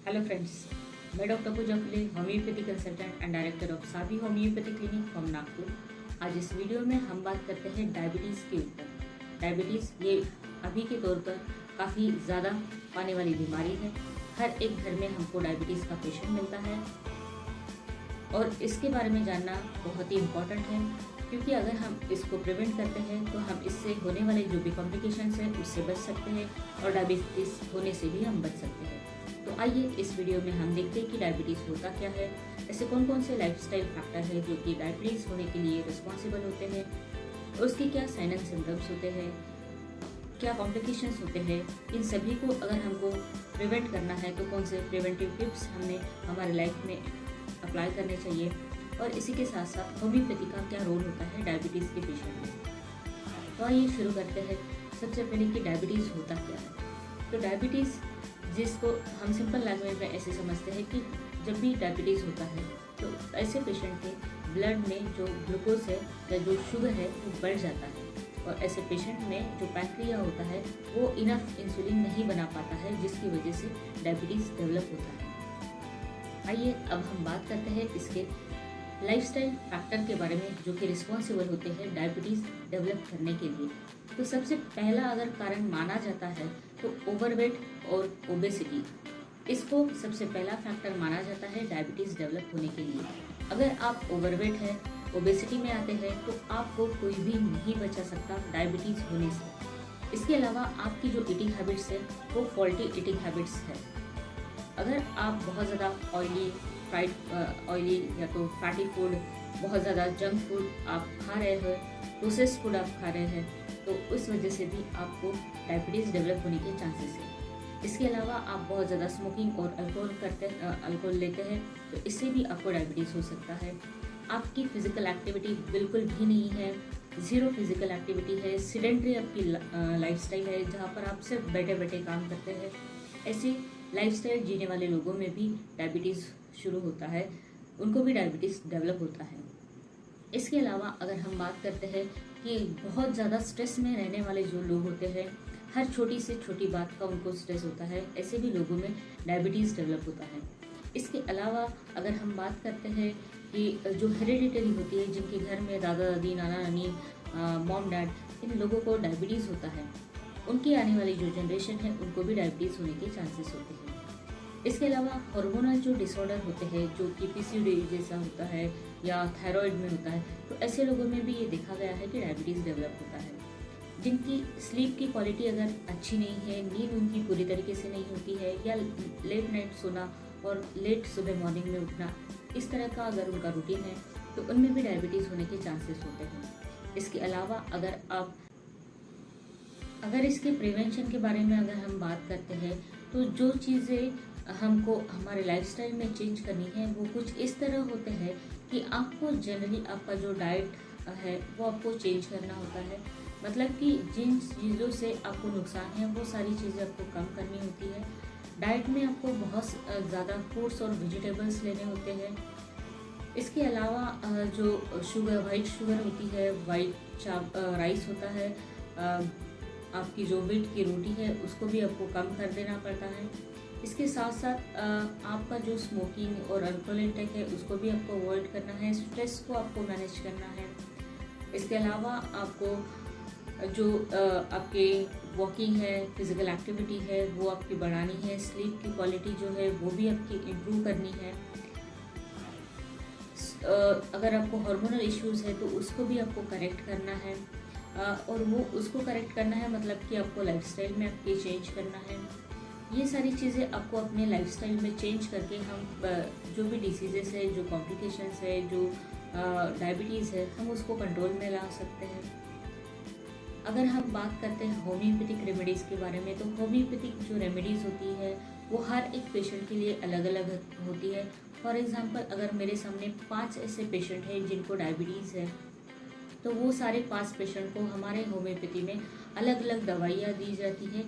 Hello friends, मैं doctor Pooja Phule, homoeopathy consultant and director of Savi homoeopathy clinic from Nagpur. आज इस video में हम बात करते हैं डायबिटीज़ के ऊपर। डायबिटीज़ ये अभी के तौर पर काफ़ी ज़्यादा पाने वाली बीमारी है। हर एक घर में हमको डायबिटीज़ का पेशेंट मिलता है और इसके बारे में जानना बहुत ही इम्पॉर्टेंट है, क्योंकि अगर हम इसको प्रिवेंट करते हैं तो हम इससे होने वाले जो भी कॉम्प्लिकेशंस हैं उससे बच सकते हैं और डायबिटीज़ होने से भी हम बच सकते हैं। तो आइए इस वीडियो में हम देखते हैं कि डायबिटीज़ होता क्या है, ऐसे कौन कौन से लाइफस्टाइल फैक्टर है जो कि डायबिटीज़ होने के लिए रिस्पॉन्सिबल होते हैं, उसके क्या साइन एंड सिम्टम्स होते हैं, क्या कॉम्प्लिकेशंस होते हैं। इन सभी को अगर हमको प्रिवेंट करना है तो कौन से प्रिवेंटिव टिप्स हमने हमारे लाइफ में अप्लाई करने चाहिए, और इसी के साथ साथ होम्योपैथी का क्या रोल होता है डायबिटीज़ के पेशेंट में। तो आइए शुरू करते हैं सबसे पहले कि डायबिटीज़ होता क्या है। तो डायबिटीज़, जिसको हम सिंपल लैंग्वेज में ऐसे समझते हैं कि जब भी डायबिटीज़ होता है तो ऐसे पेशेंट के ब्लड में जो ग्लूकोज है या जो शुगर है वो बढ़ जाता है, और ऐसे पेशेंट में जो पैंक्रिया होता है वो इनफ इंसुलिन नहीं बना पाता है, जिसकी वजह से डायबिटीज़ डेवलप होता है। आइए अब हम बात करते हैं इसके लाइफस्टाइल फैक्टर के बारे में जो कि रिस्पॉन्सिबल होते हैं डायबिटीज़ डेवलप करने के लिए। तो सबसे पहला अगर कारण माना जाता है तो ओवरवेट और ओबेसिटी, इसको सबसे पहला फैक्टर माना जाता है डायबिटीज़ डेवलप होने के लिए। अगर आप ओवरवेट है, ओबेसिटी में आते हैं तो आपको कोई भी नहीं बचा सकता डायबिटीज़ होने से। इसके अलावा आपकी जो ईटिंग हैबिट्स है वो फॉल्टी ईटिंग हैबिट्स है। अगर आप बहुत ज़्यादा ऑयली या तो फैटी फूड, बहुत ज़्यादा जंक फूड आप खा रहे हैं, प्रोसेस्ड फूड आप खा रहे हैं, तो उस वजह से भी आपको डायबिटीज़ डेवलप होने के चांसेस है। इसके अलावा आप बहुत ज़्यादा स्मोकिंग और अल्कोहल लेते हैं तो इससे भी आपको डायबिटीज़ हो सकता है। आपकी फ़िज़िकल एक्टिविटी बिल्कुल भी नहीं है, ज़ीरो फिज़िकल एक्टिविटी है, सीडेंट्री आपकी लाइफस्टाइल है जहाँ पर आप सिर्फ बैठे बैठे काम करते हैं। ऐसी लाइफस्टाइल जीने वाले लोगों में भी डायबिटीज़ शुरू होता है, उनको भी डायबिटीज़ डेवलप होता है। इसके अलावा अगर हम बात करते हैं कि बहुत ज़्यादा स्ट्रेस में रहने वाले जो लोग होते हैं, हर छोटी से छोटी बात का उनको स्ट्रेस होता है, ऐसे भी लोगों में डायबिटीज़ डेवलप होता है। इसके अलावा अगर हम बात करते हैं कि जो हेरिडिटरी होती है, जिनके घर में दादा दादी, नाना नानी, मॉम डैड, इन लोगों को डायबिटीज़ होता है, उनकी आने वाली जो जनरेशन है उनको भी डायबिटीज़ होने के चांसेस होते हैं। इसके अलावा हार्मोनल जो डिसऑर्डर होते हैं, जो कि पीसीओडी जैसा होता है या थायराइड में होता है, तो ऐसे लोगों में भी ये देखा गया है कि डायबिटीज़ डेवलप होता है। जिनकी स्लीप की क्वालिटी अगर अच्छी नहीं है, नींद उनकी पूरी तरीके से नहीं होती है, या लेट नाइट सोना और लेट सुबह मॉर्निंग में उठना, इस तरह का अगर उनका रूटीन है तो उनमें भी डायबिटीज़ होने के चांसेस होते हैं। इसके अलावा अगर इसके प्रिवेंशन के बारे में अगर हम बात करते हैं तो जो चीज़ें हमको हमारे लाइफस्टाइल में चेंज करनी है वो कुछ इस तरह होते हैं कि आपको जनरली आपका जो डाइट है वो आपको चेंज करना होता है। मतलब कि जिन चीज़ों से आपको नुकसान है वो सारी चीज़ें आपको कम करनी होती है। डाइट में आपको बहुत ज़्यादा फ्रूट्स और वेजिटेबल्स लेने होते हैं। इसके अलावा जो वाइट शुगर होती है, राइस होता है, आपकी जो व्हीट की रोटी है उसको भी आपको कम कर देना पड़ता है। इसके साथ साथ आपका जो स्मोकिंग और अल्कोहल इंटेक है उसको भी आपको अवॉइड करना है। स्ट्रेस को आपको मैनेज करना है। इसके अलावा आपको जो आपके वॉकिंग है, फिज़िकल एक्टिविटी है, वो आपकी बढ़ानी है। स्लीप की क्वालिटी जो है वो भी आपकी इम्प्रूव करनी है। अगर आपको हार्मोनल इश्यूज़ है तो उसको भी आपको करेक्ट करना है, और वो उसको करेक्ट करना है मतलब कि आपको लाइफस्टाइल में आपके चेंज करना है। ये सारी चीज़ें आपको अपने लाइफस्टाइल में चेंज करके हम जो भी डिसीजेस है, जो कॉम्प्लिकेशंस है, जो डायबिटीज़ है, हम उसको कंट्रोल में ला सकते हैं। अगर हम बात करते हैं होम्योपैथिक रेमेडीज़ के बारे में, तो होम्योपैथिक जो रेमेडीज़ होती है वो हर एक पेशेंट के लिए अलग अलग होती है। फॉर एग्ज़ाम्पल, अगर मेरे सामने 5 ऐसे पेशेंट हैं जिनको डायबिटीज़ है, तो वो सारे 5 पेशेंट को हमारे होम्योपैथी में अलग अलग दवाइयाँ दी जाती है,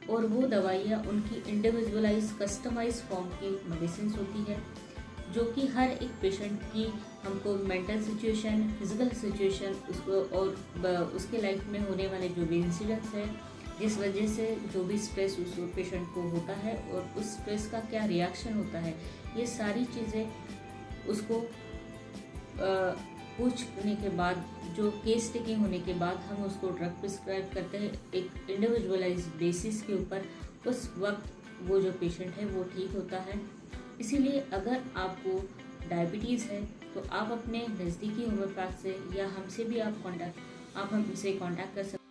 और वो दवाइयाँ उनकी इंडिविजुअलाइज कस्टमाइज फॉर्म की मेडिसिन होती है, जो कि हर एक पेशेंट की हमको मेंटल सिचुएशन, फिजिकल सिचुएशन, उसको और उसके लाइफ में होने वाले जो भी इंसिडेंट्स हैं जिस वजह से जो भी स्ट्रेस उस पेशेंट को होता है और उस स्ट्रेस का क्या रिएक्शन होता है, ये सारी चीज़ें उसको पूछने के बाद, जो केस टेकिंग होने के बाद हम उसको ड्रग प्रिस्क्राइब करते हैं एक इंडिविजुअलाइज बेसिस के ऊपर। उस वक्त वो जो पेशेंट है वो ठीक होता है। इसीलिए अगर आपको डायबिटीज़ है तो आप अपने नज़दीकी होम्योपैथ से या हमसे भी आप हमसे कांटेक्ट कर सकते हैं।